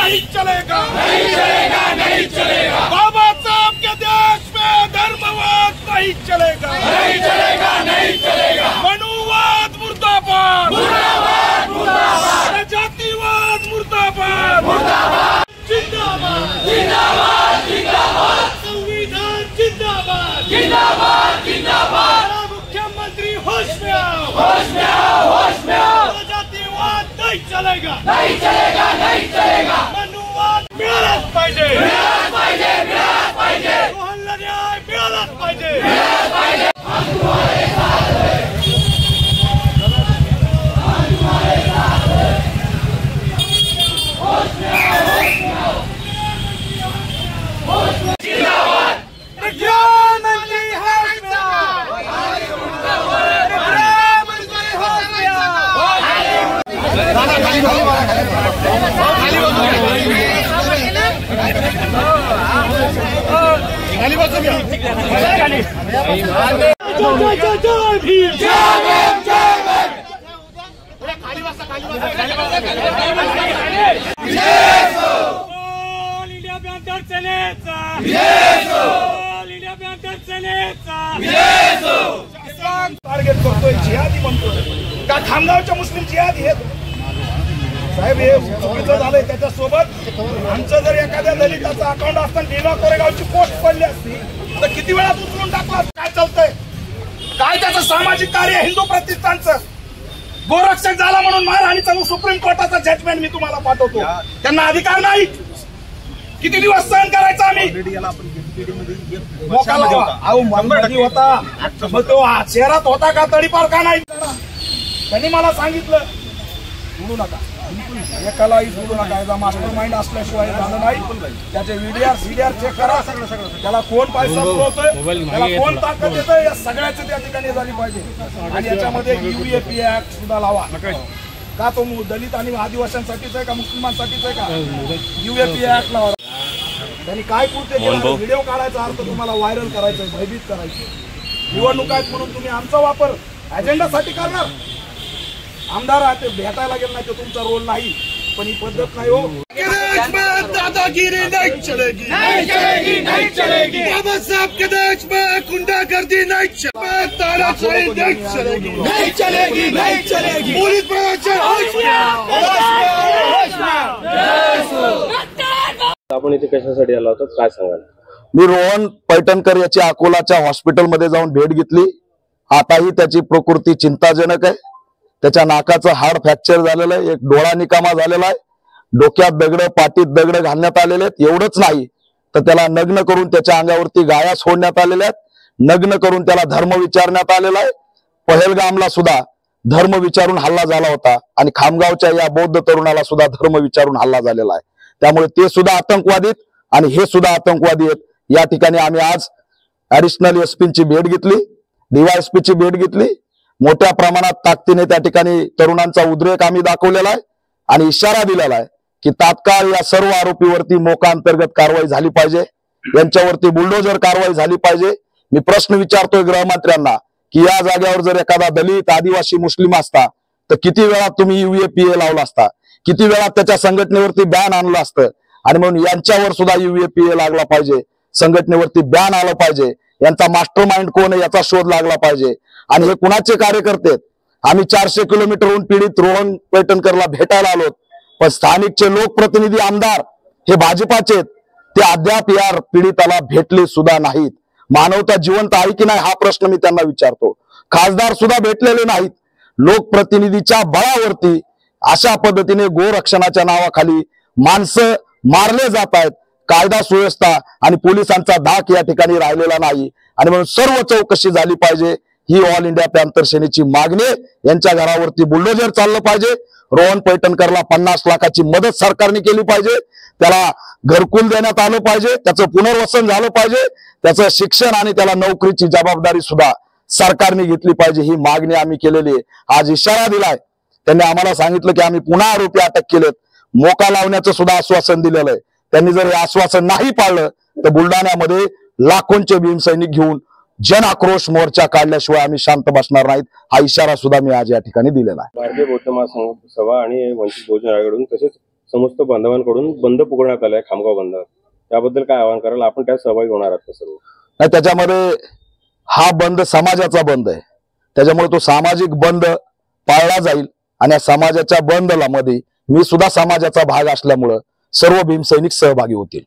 नहीं चलेगा, नहीं चलेगा, नहीं चलेगा। बाबा साहब के देश में धर्मवाद नहीं चलेगा, नहीं चलेगा, नहीं चलेगा। मनुवाद मुर्दाबाद, मुर्दाबाद, मुर्दाबाद। जातिवाद मुर्दाबाद, मुर्दाबाद। जिंदाबाद, जिंदाबाद, जिंदाबाद। संविधान जिंदाबाद, जिंदाबाद, जिंदाबाद। मुख्यमंत्री होश में आओ, होश में आओ, होश में आओ। जातिवाद नहीं चलेगा, नहीं चलेगा, नहीं चलेगा। मनुवाद मिळालाच पाहिजे, मिळालाच पाहिजे, मिळालाच पाहिजे। मोहल्ला न्याय मिळालाच पाहिजे, मिळालाच पाहिजे। हम तुम्हारे साथ हैं, हम तुम्हारे साथ हैं। होश में आओ, होश में आओ, होश में। जिंदाबाद। प्रधानमंत्री होश में आओ, प्रधानमंत्री होश में आओ। टार्गेट करतोय, जिहादी म्हणतोय का? खामगावच्या मुस्लिम जिहादी आहेत साहेब, हे चुकीचं झालंय। त्याच्यासोबत आमचं जर एखाद्या दलिताचं अकाउंट असताना भीमा कोरेगावची पोस्ट पडली असती तर किती वेळात उचलून टाकला? काय चालतंय? काय त्याचं सामाजिक कार्य? हिंदू प्रतिष्ठानचं गोरक्षक झाला म्हणून मारहाणीचं सुप्रीम कोर्टाचा जजमेंट मी तुम्हाला पाठवतो। त्यांना अधिकार नाही। किती दिवस सहन करायचं आम्ही? मोका लावा। अहो मंबळी होता मग तो शहरात होता का? तडीपार का नाही? त्यांनी मला सांगितलं सोडू नका, एकालाही सोडू नका। याचा मास्टर माइंड असल्याशिवाय झालं नाही। त्याचे व्हीडीआर सीडीआर चेक करा, त्याला कोण पैसा पुरवतोय, त्याला कोण ताकद देतोय, या सगळ्याची त्या ठिकाणी झाली पाहिजे। आणि याच्यामध्ये UAPA ऍक्ट सुद्धा लावा का? तो दलित आणि आदिवासींसाठीच आहे का मुस्लिमांसाठीच आहे का? UAPA ऍक्ट लावा। त्यांनी काय कृत्य केलं? व्हिडिओ काढायचा अर्थ तुम्हाला व्हायरल करायचं, भयभीत करायचं। निवडणूक आहेत म्हणून तुम्ही आमचा वापर अजेंडासाठी करणार? आमदार आते भेटायला गेला नाही तो तुमचा रोल नाही, पण ही पद्धत नाही हो। दादागिरी नहीं चलेगी, नहीं चलेगी, नहीं चलेगी। बाबा साहब के देश में गुंडागर्दी नहीं चलेगी, तानाशाही नहीं चलेगी, नहीं चलेगी, नहीं चलेगी। पुलिस प्रशासन होश में आओ, होश में आओ। आपण इथे कशासाठी आला होता, काय सांगाल? मी रोहन पैठणकर याची अकोलाच्या हॉस्पिटलमध्ये जाऊन भेट घेतली। आताही त्याची प्रकृती चिंताजनक आहे। त्याच्या नाकाचं हाड फ्रॅक्चर झालेलं आहे, एक डोळा निकामा झालेला आहे, डोक्यात दगड, पाठीत दगड घालण्यात आलेले आहेत। एवढंच नाही तर त्याला नग्न करून त्याच्या अंगावरती गाया सोडण्यात आलेल्या आहेत, नग्न करून त्याला धर्म विचारण्यात आलेला आहे। पहलगामला सुद्धा धर्म विचारून हल्ला झाला होता आणि खामगावच्या या बौद्ध तरुणाला सुद्धा धर्म विचारून हल्ला झालेला आहे। त्यामुळे ते सुद्धा आतंकवादी आणि हे सुद्धा आतंकवादी आहेत। या ठिकाणी आम्ही आज ऍडिशनल एसपीची भेट घेतली, डीवायएसपीची भेट घेतली। मोठ्या प्रमाणात ताकदीने त्या ठिकाणी तरुणांचा उद्रेक आम्ही दाखवलेला आहे आणि इशारा दिलेला आहे की तात्काळ या सर्व आरोपीवरती मोका अंतर्गत कारवाई झाली पाहिजे, यांच्यावरती बुलडोजर कारवाई झाली पाहिजे। मी प्रश्न विचारतोय गृहमंत्र्यांना की या जागेवर जर एखादा दलित, आदिवासी, मुस्लिम असता तर किती वेळा तुम्ही UAPA लावला असता, किती वेळा त्याच्या संघटनेवरती बॅन आणलं असतं? आणि म्हणून यांच्यावर सुद्धा UAPA लागला पाहिजे, संघटनेवरती बॅन आलं पाहिजे। यांचा मास्टर माइंड कोण आहे याचा शोध लागला पाहिजे। आणि हे कुणाचे कार्यकर्ते आहेत? आम्ही 400 किलोमीटरहून पीडित रोहन पैठणकरला भेटायला आलो, पण स्थानिकचे लोकप्रतिनिधी आमदार हे भाजपाचे आहेत, ते अद्याप या पीडिताला भेटले सुद्धा नाहीत। मानवता जिवंत आहे की नाही हा प्रश्न मी त्यांना विचारतो। खासदार सुद्धा भेटलेले नाहीत। लोकप्रतिनिधीच्या बळावरती अशा पद्धतीने गोरक्षणाच्या नावाखाली माणसं मारले जात आहेत। कायदा सुव्यवस्था आणि पोलिसांचा धाक या ठिकाणी राहिलेला नाही आणि म्हणून सर्व चौकशी झाली पाहिजे ही ऑल इंडिया पॅंथर सेनेची मागणी। यांच्या घरावरती बुलडोजर चाललं पाहिजे। रोहन पैठणकरला 50 लाखाची मदत सरकारने केली पाहिजे, त्याला घरकुल देण्यात आलं पाहिजे, त्याचं पुनर्वसन झालं पाहिजे, त्याचं शिक्षण आणि त्याला नोकरीची जबाबदारी सुद्धा सरकारने घेतली पाहिजे ही मागणी आम्ही केलेली आहे। आज इशारा दिलाय, त्यांनी आम्हाला सांगितलं की आम्ही पुन्हा आरोपी अटक केलेत, मोका लावण्याचं सुद्धा आश्वासन दिलेलं आहे। त्यांनी जर हे आश्वासन नाही पाळलं तर बुलढाण्यामध्ये लाखोंचे भीमसैनिक घेऊन जन आक्रोश मोर्चा काढल्याशिवाय आम्ही शांत बसणार नाहीत हा इशारा सुद्धा मी आज या ठिकाणी दिलेला आहे। भारतीय बौद्ध महासंघ सभा आणि वंचित बहुजन आघाडीकडून तसेच समस्त बांधवांकडून बंद पुकारण्यात आलाय, खामगाव बंद. त्याबद्दल काय आवाहन कराल आपण? त्यात सहभागी होणार आहात का सर्व? नाही, त्याच्यामध्ये हा बंद समाजाचा बंद आहे, त्याच्यामुळे तो सामाजिक बंद पाळला जाईल. आणि या समाजाच्या बंदला मध्ये मी सुद्धा समाजाचा भाग असल्यामुळं सर्व भीमसैनिक सहभागी होतील.